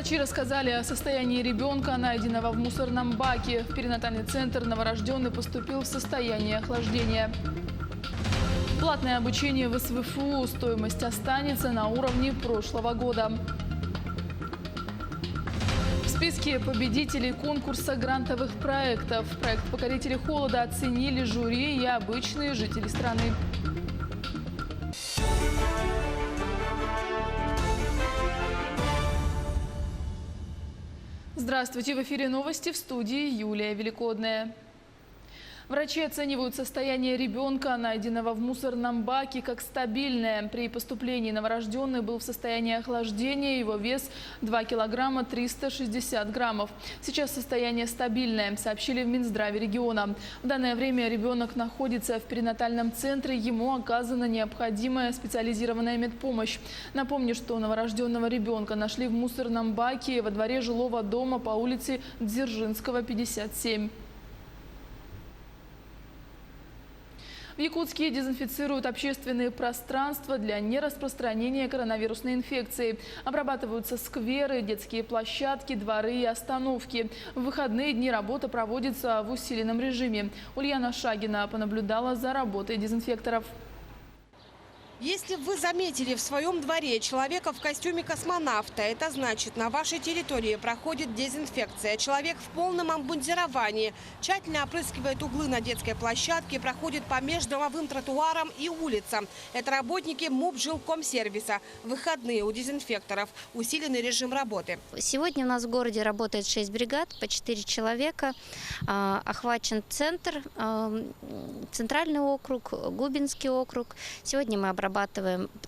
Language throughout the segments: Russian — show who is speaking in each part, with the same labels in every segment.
Speaker 1: Врачи рассказали о состоянии ребенка, найденного в мусорном баке. В перинатальный центр новорожденный поступил в состоянии охлаждения. Платное обучение в СВФУ. Стоимость останется на уровне прошлого года. В списке победителей конкурса грантовых проектов. Проект «Покорители холода» оценили жюри и обычные жители страны. Здравствуйте! В эфире новости, в студии Юлия Великодная. Врачи оценивают состояние ребенка, найденного в мусорном баке, как стабильное. При поступлении новорожденный был в состоянии охлаждения, его вес 2 килограмма 360 граммов. Сейчас состояние стабильное, сообщили в Минздраве региона. В данное время ребенок находится в перинатальном центре, ему оказана необходимая специализированная медпомощь. Напомню, что новорожденного ребенка нашли в мусорном баке во дворе жилого дома по улице Дзержинского, 57. В Якутске дезинфицируют общественные пространства для нераспространения коронавирусной инфекции. Обрабатываются скверы, детские площадки, дворы и остановки. В выходные дни работа проводится в усиленном режиме. Ульяна Шагина понаблюдала за работой дезинфекторов.
Speaker 2: Если вы заметили в своем дворе человека в костюме космонавта, это значит, на вашей территории проходит дезинфекция. Человек в полном обмундировании тщательно опрыскивает углы на детской площадке, проходит по междомовым тротуарам и улицам. Это работники МУП жилкомсервиса. Выходные у дезинфекторов. Усиленный режим работы.
Speaker 3: Сегодня у нас в городе работает 6 бригад, по 4 человека. Охвачен центр, центральный округ, Губинский округ. Сегодня мы обрабатываем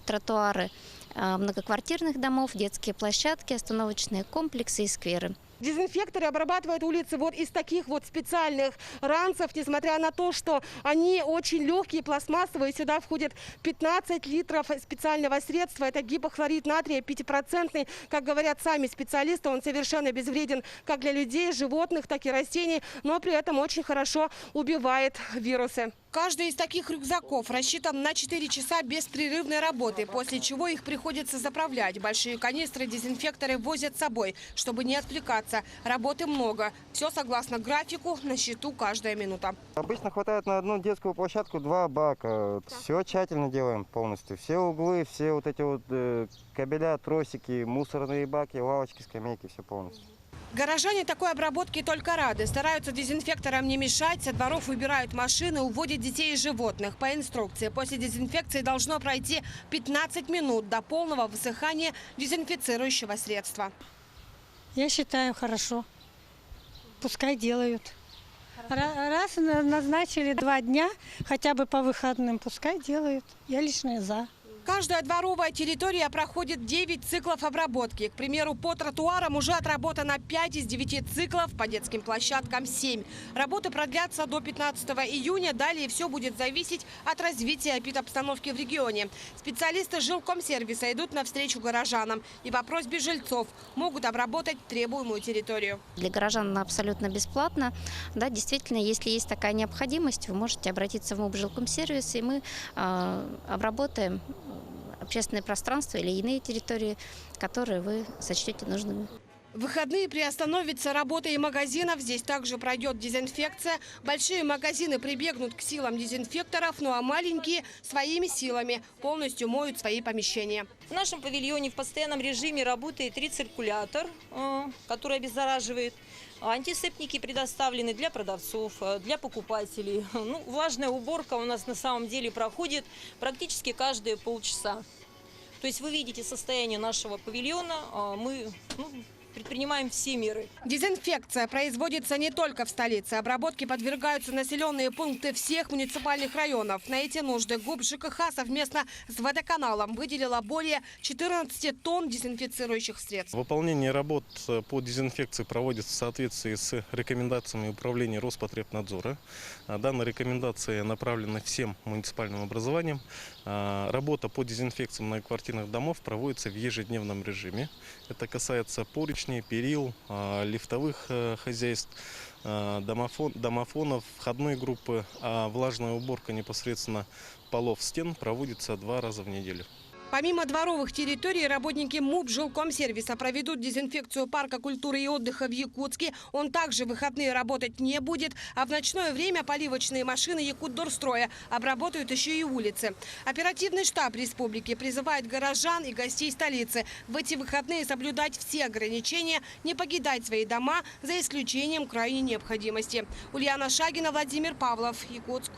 Speaker 3: тротуары многоквартирных домов, детские площадки, остановочные комплексы и скверы.
Speaker 2: Дезинфекторы обрабатывают улицы вот из таких вот специальных ранцев, несмотря на то, что они очень легкие, пластмассовые. Сюда входит 15 литров специального средства. Это гипохлорид натрия 5%. Как говорят сами специалисты, он совершенно безвреден как для людей, животных, так и растений, но при этом очень хорошо убивает вирусы. Каждый из таких рюкзаков рассчитан на 4 часа беспрерывной работы, после чего их приходится заправлять. Большие канистры дезинфекторы возят с собой, чтобы не отвлекаться. Работы много. Все согласно графику, на счету каждая минута.
Speaker 4: Обычно хватает на одну детскую площадку 2 бака. Все тщательно делаем полностью. Все углы, все вот эти вот кабеля, тросики, мусорные баки, лавочки, скамейки, все полностью.
Speaker 2: Горожане такой обработки только рады. Стараются дезинфекторам не мешать. Со дворов выбирают машины, уводят детей и животных. По инструкции, после дезинфекции должно пройти 15 минут до полного высыхания дезинфицирующего средства.
Speaker 5: Я считаю, хорошо. Пускай делают. Раз назначили 2 дня, хотя бы по выходным, пускай делают. Я лично за.
Speaker 2: Каждая дворовая территория проходит 9 циклов обработки. К примеру, по тротуарам уже отработано 5 из 9 циклов, по детским площадкам 7. Работы продлятся до 15 июня. Далее все будет зависеть от развития эпидобстановки в регионе. Специалисты жилкомсервиса идут навстречу горожанам и по просьбе жильцов могут обработать требуемую территорию.
Speaker 3: Для горожан она абсолютно бесплатно. Да, действительно, если есть такая необходимость, вы можете обратиться в МУП жилкомсервис, и мы обработаем общественное пространство или иные территории, которые вы сочтете нужными.
Speaker 2: В выходные приостановится работа и магазинов. Здесь также пройдет дезинфекция. Большие магазины прибегнут к силам дезинфекторов, ну а маленькие своими силами полностью моют свои помещения.
Speaker 6: В нашем павильоне в постоянном режиме работает рециркулятор, который обеззараживает. Антисептики предоставлены для продавцов, для покупателей. Влажная уборка у нас на самом деле проходит практически каждые полчаса. То есть вы видите состояние нашего павильона, мы предпринимаем все меры.
Speaker 2: Дезинфекция производится не только в столице. Обработке подвергаются населенные пункты всех муниципальных районов. На эти нужды ГУП ЖКХ совместно с водоканалом выделила более 14 тонн дезинфицирующих средств.
Speaker 7: Выполнение работ по дезинфекции проводится в соответствии с рекомендациями управления Роспотребнадзора. Данные рекомендации направлены всем муниципальным образованиям. Работа по дезинфекции многоквартирных домов проводится в ежедневном режиме. Это касается поручней, перил, лифтовых хозяйств, домофонов, входной группы. А влажная уборка непосредственно полов, стен проводится 2 раза в неделю.
Speaker 2: Помимо дворовых территорий, работники МУП жилкомсервиса проведут дезинфекцию парка культуры и отдыха в Якутске. Он также в выходные работать не будет. А в ночное время поливочные машины Якутдорстроя обработают еще и улицы. Оперативный штаб республики призывает горожан и гостей столицы в эти выходные соблюдать все ограничения, не покидать свои дома, за исключением крайней необходимости. Ульяна Шагина, Владимир Павлов, Якутск.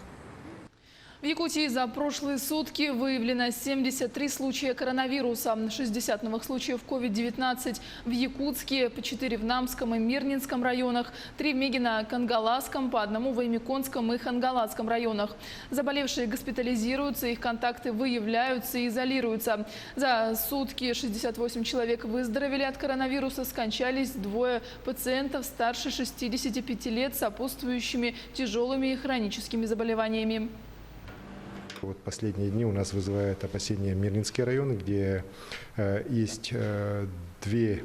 Speaker 1: В Якутии за прошлые сутки выявлено 73 случая коронавируса, 60 новых случаев COVID-19 в Якутске, по 4 в Намском и Мирнинском районах, 3 в Мегино-Кангаласском, по 1 в Аймиконском и Хангаласском районах. Заболевшие госпитализируются, их контакты выявляются и изолируются. За сутки 68 человек выздоровели от коронавируса, скончались 2 пациентов старше 65 лет с сопутствующими тяжелыми и хроническими заболеваниями.
Speaker 8: Вот последние дни у нас вызывает опасения Мирнинский район, где есть две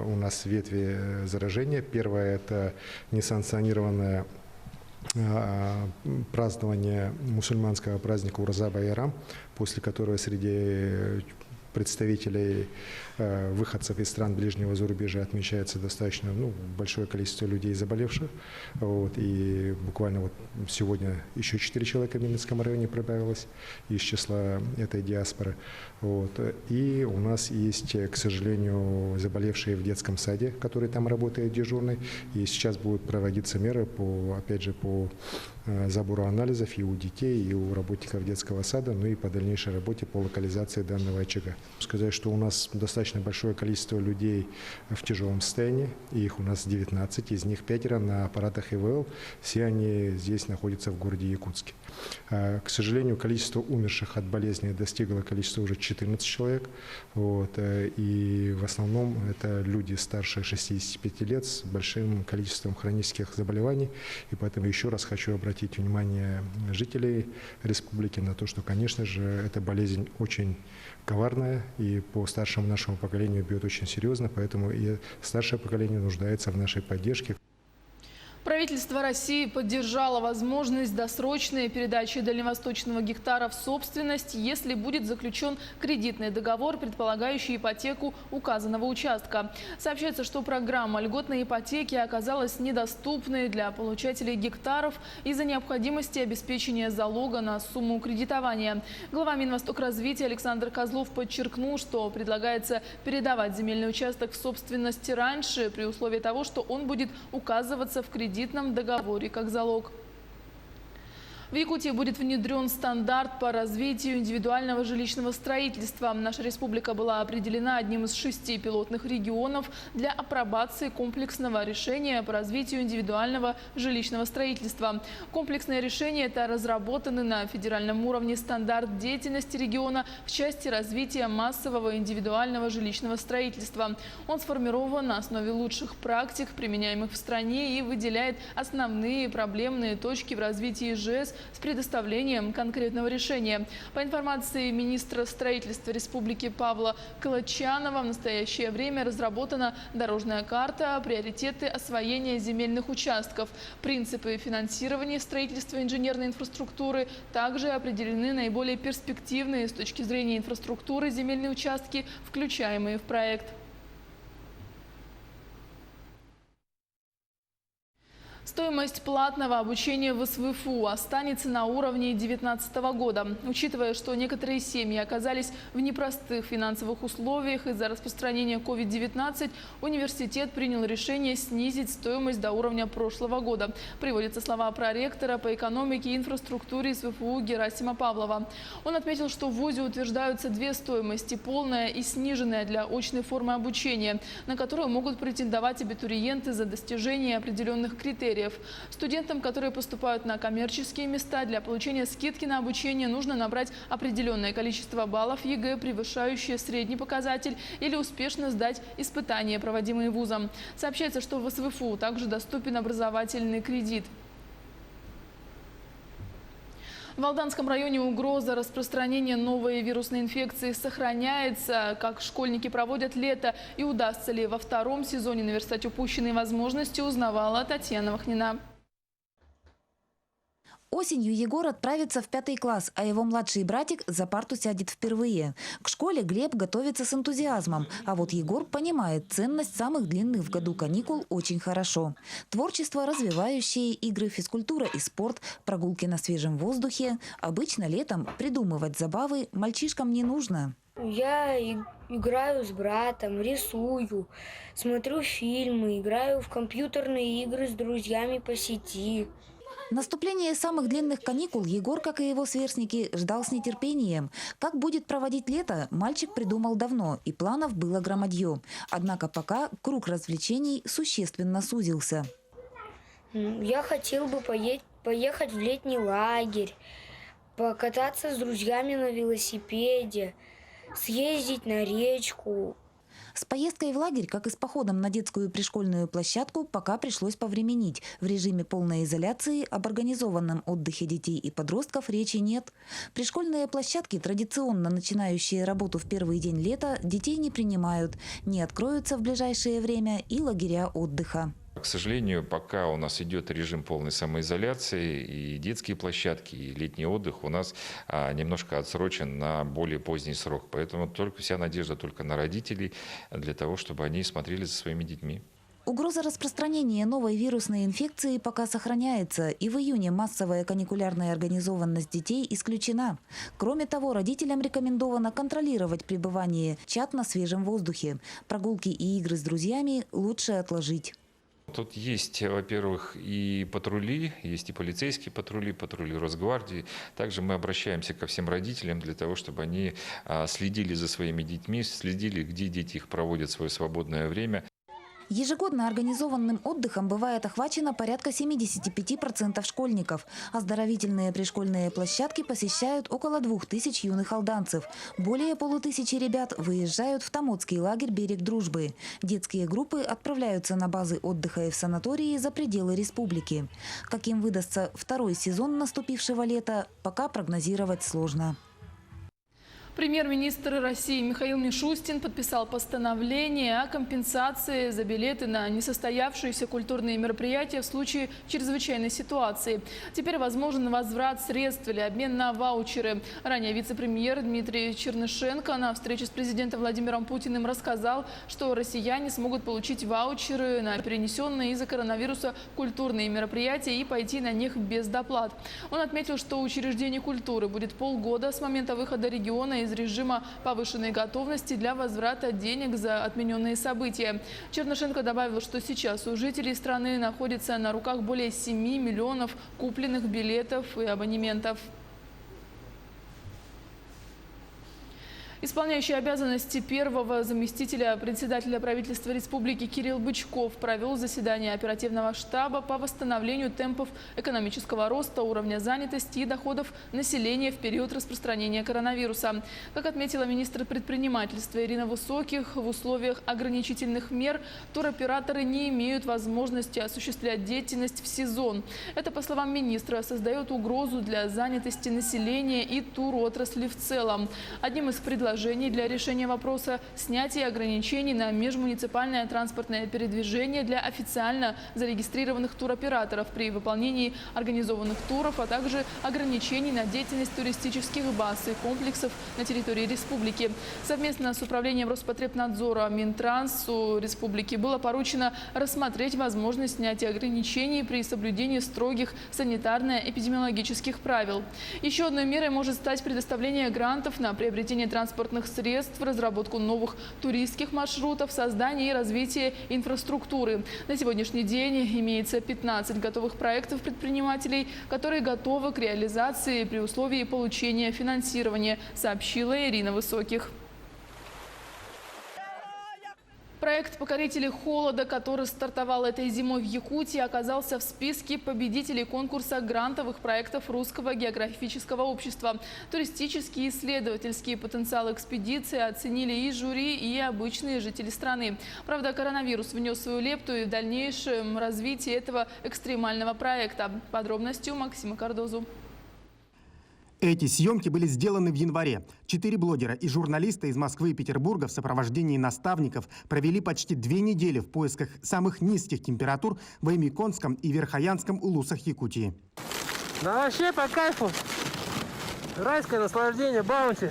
Speaker 8: у нас ветви заражения. Первая – это несанкционированное празднование мусульманского праздника Ураза-Байрам, после которого среди представителей выходцев из стран ближнего зарубежья отмечается достаточно большое количество людей заболевших. И буквально сегодня еще 4 человека в Мирнинском районе прибавилось из числа этой диаспоры. И у нас есть, к сожалению, заболевшие в детском саде, который там работает дежурный. И сейчас будут проводиться меры по забору анализов и у детей, и у работников детского сада, и по дальнейшей работе по локализации данного очага. Сказать, что у нас достаточно большое количество людей в тяжелом состоянии, их у нас 19, из них 5 на аппаратах ИВЛ, все они здесь находятся в городе Якутске. К сожалению, количество умерших от болезни достигло количества уже 14 человек, и в основном это люди старше 65 лет с большим количеством хронических заболеваний, и поэтому еще раз хочу обратить внимание жителей республики на то, что, конечно же, эта болезнь очень коварная и по старшему нашему поколению бьет очень серьезно, поэтому и старшее поколение нуждается в нашей поддержке.
Speaker 1: Правительство России поддержало возможность досрочной передачи дальневосточного гектара в собственность, если будет заключен кредитный договор, предполагающий ипотеку указанного участка. Сообщается, что программа льготной ипотеки оказалась недоступной для получателей гектаров из-за необходимости обеспечения залога на сумму кредитования. Глава Минвостокразвития Александр Козлов подчеркнул, что предлагается передавать земельный участок в собственность раньше, при условии того, что он будет указываться в кредитном договоре как залог. В Якутии будет внедрен стандарт по развитию индивидуального жилищного строительства. Наша республика была определена одним из 6 пилотных регионов для апробации комплексного решения по развитию индивидуального жилищного строительства. Комплексное решение – это разработанный на федеральном уровне стандарт деятельности региона в части развития массового индивидуального жилищного строительства. Он сформирован на основе лучших практик, применяемых в стране, и выделяет основные проблемные точки в развитии ИЖС с предоставлением конкретного решения. По информации министра строительства республики Павла Колочанова, в настоящее время разработана дорожная карта, приоритеты освоения земельных участков, принципы финансирования строительства инженерной инфраструктуры. Также определены наиболее перспективные с точки зрения инфраструктуры земельные участки, включаемые в проект. Стоимость платного обучения в СВФУ останется на уровне 2019 года. Учитывая, что некоторые семьи оказались в непростых финансовых условиях из-за распространения COVID-19, университет принял решение снизить стоимость до уровня прошлого года. Приводятся слова проректора по экономике и инфраструктуре СВФУ Герасима Павлова. Он отметил, что в ВУЗе утверждаются две стоимости – полная и сниженная для очной формы обучения, на которую могут претендовать абитуриенты за достижение определенных критериев. Студентам, которые поступают на коммерческие места, для получения скидки на обучение нужно набрать определенное количество баллов ЕГЭ, превышающее средний показатель, или успешно сдать испытания, проводимые вузом. Сообщается, что в СВФУ также доступен образовательный кредит. В Алданском районе угроза распространения новой вирусной инфекции сохраняется. Как школьники проводят лето и удастся ли во втором сезоне наверстать упущенные возможности, узнавала Татьяна Вахнина.
Speaker 9: Осенью Егор отправится в 5 класс, а его младший братик за парту сядет впервые. К школе Глеб готовится с энтузиазмом, а вот Егор понимает ценность самых длинных в году каникул очень хорошо. Творчество, развивающие игры, физкультура и спорт, прогулки на свежем воздухе. Обычно летом придумывать забавы мальчишкам не нужно.
Speaker 10: Я играю с братом, рисую, смотрю фильмы, играю в компьютерные игры с друзьями по сети.
Speaker 9: Наступление самых длинных каникул Егор, как и его сверстники, ждал с нетерпением. Как будет проводить лето, мальчик придумал давно, и планов было громадье. Однако пока круг развлечений существенно сузился.
Speaker 10: Я хотел бы поехать в летний лагерь, покататься с друзьями на велосипеде, съездить на речку.
Speaker 9: С поездкой в лагерь, как и с походом на детскую пришкольную площадку, пока пришлось повременить. В режиме полной изоляции об организованном отдыхе детей и подростков речи нет. Пришкольные площадки, традиционно начинающие работу в первый день лета, детей не принимают. Не откроются в ближайшее время и лагеря отдыха.
Speaker 11: К сожалению, пока у нас идет режим полной самоизоляции, и детские площадки, и летний отдых у нас немножко отсрочен на более поздний срок. Поэтому вся надежда только на родителей для того, чтобы они смотрели за своими детьми.
Speaker 9: Угроза распространения новой вирусной инфекции пока сохраняется, и в июне массовая каникулярная организованность детей исключена. Кроме того, родителям рекомендовано контролировать пребывание чад на свежем воздухе. Прогулки и игры с друзьями лучше отложить.
Speaker 11: Тут есть, во-первых, и патрули, есть и полицейские патрули Росгвардии. Также мы обращаемся ко всем родителям для того, чтобы они следили за своими детьми, следили, где дети их проводят свое свободное время.
Speaker 9: Ежегодно организованным отдыхом бывает охвачено порядка 75% школьников. Оздоровительные пришкольные площадки посещают около 2000 юных алданцев. Более 500 ребят выезжают в Томодский лагерь «Берег дружбы». Детские группы отправляются на базы отдыха и в санатории за пределы республики. Каким выдастся второй сезон наступившего лета, пока прогнозировать сложно.
Speaker 1: Премьер-министр России Михаил Мишустин подписал постановление о компенсации за билеты на несостоявшиеся культурные мероприятия в случае чрезвычайной ситуации. Теперь возможен возврат средств или обмен на ваучеры. Ранее вице-премьер Дмитрий Чернышенко на встрече с президентом Владимиром Путиным рассказал, что россияне смогут получить ваучеры на перенесенные из-за коронавируса культурные мероприятия и пойти на них без доплат. Он отметил, что учреждение культуры будет полгода с момента выхода региона из режима повышенной готовности для возврата денег за отмененные события. Чернышенко добавил, что сейчас у жителей страны находится на руках более 7 миллионов купленных билетов и абонементов. Исполняющий обязанности первого заместителя председателя правительства республики Кирилл Бычков провел заседание оперативного штаба по восстановлению темпов экономического роста, уровня занятости и доходов населения в период распространения коронавируса. Как отметила министр предпринимательства Ирина Высоких, в условиях ограничительных мер туроператоры не имеют возможности осуществлять деятельность в сезон. Это, по словам министра, создает угрозу для занятости населения и туротрасли в целом. Одним из предложений для решения вопроса снятия ограничений на межмуниципальное транспортное передвижение для официально зарегистрированных туроператоров при выполнении организованных туров, а также ограничений на деятельность туристических баз и комплексов на территории республики. Совместно с управлением Роспотребнадзора Минтрансу республики было поручено рассмотреть возможность снятия ограничений при соблюдении строгих санитарно-эпидемиологических правил. Еще одной мерой может стать предоставление грантов на приобретение транспортных средств, разработку новых туристских маршрутов, создание и развитие инфраструктуры. На сегодняшний день имеется 15 готовых проектов предпринимателей, которые готовы к реализации при условии получения финансирования, сообщила Ирина Высоких. Проект «Покорители холода», который стартовал этой зимой в Якутии, оказался в списке победителей конкурса грантовых проектов Русского географического общества. Туристический и исследовательский потенциал экспедиции оценили и жюри, и обычные жители страны. Правда, коронавирус внес свою лепту и в дальнейшем развитии этого экстремального проекта. Подробности у Максима Кардозу.
Speaker 12: Эти съемки были сделаны в январе. 4 блогера и журналиста из Москвы и Петербурга в сопровождении наставников провели почти 2 недели в поисках самых низких температур в Эмиконском и Верхоянском улусах Якутии.
Speaker 13: Да вообще по кайфу. Райское наслаждение, баунти.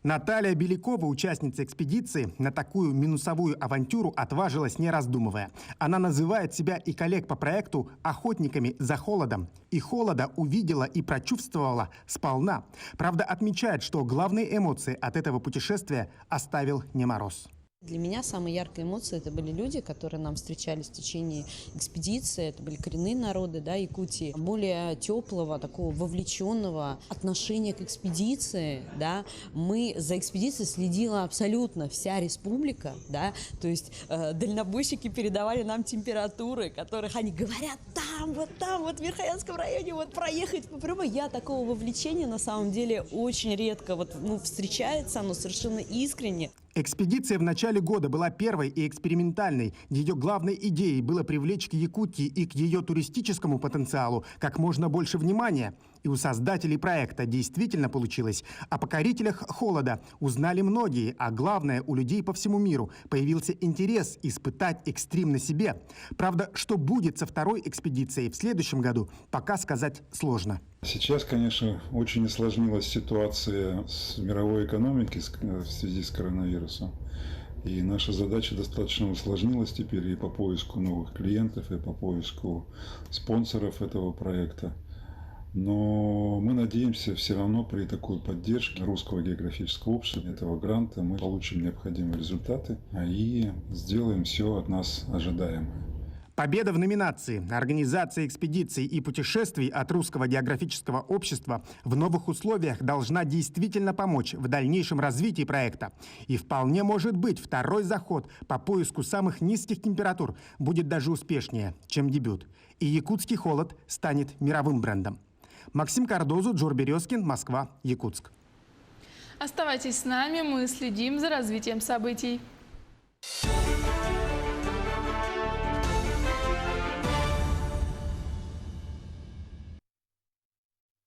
Speaker 12: Наталья Белякова, участница экспедиции, на такую минусовую авантюру отважилась, не раздумывая. Она называет себя и коллег по проекту охотниками за холодом. И холода увидела и прочувствовала сполна. Правда, отмечает, что главные эмоции от этого путешествия оставил не мороз.
Speaker 14: Для меня самые яркие эмоции – это были люди, которые нам встречались в течение экспедиции. Это были коренные народы, да, Якутии. Более теплого, такого вовлеченного отношения к экспедиции. Да. Мы за экспедицией следила абсолютно вся республика. Да. То есть дальнобойщики передавали нам температуры, которых они говорят там, вот в Верхоянском районе, вот проехать по прямой. Я такого вовлечения на самом деле очень редко встречается, оно совершенно искренне.
Speaker 12: Экспедиция в начале года была первой и экспериментальной. Ее главной идеей было привлечь к Якутии и к ее туристическому потенциалу как можно больше внимания. И у создателей проекта действительно получилось. О покорителях холода узнали многие, а главное, у людей по всему миру появился интерес испытать экстрим на себе. Правда, что будет со второй экспедицией в следующем году, пока сказать сложно.
Speaker 15: Сейчас, конечно, очень осложнилась ситуация с мировой экономикой в связи с коронавирусом. И наша задача достаточно усложнилась теперь и по поиску новых клиентов, и по поиску спонсоров этого проекта. Но мы надеемся, все равно при такой поддержке Русского географического общества, этого гранта, мы получим необходимые результаты и сделаем все от нас ожидаемое.
Speaker 12: Победа в номинации «Организация экспедиций и путешествий» от Русского географического общества в новых условиях должна действительно помочь в дальнейшем развитии проекта. И вполне может быть, второй заход по поиску самых низких температур будет даже успешнее, чем дебют. И якутский холод станет мировым брендом. Максим Кардозу, Джор Березкин, Москва, Якутск.
Speaker 1: Оставайтесь с нами, мы следим за развитием событий.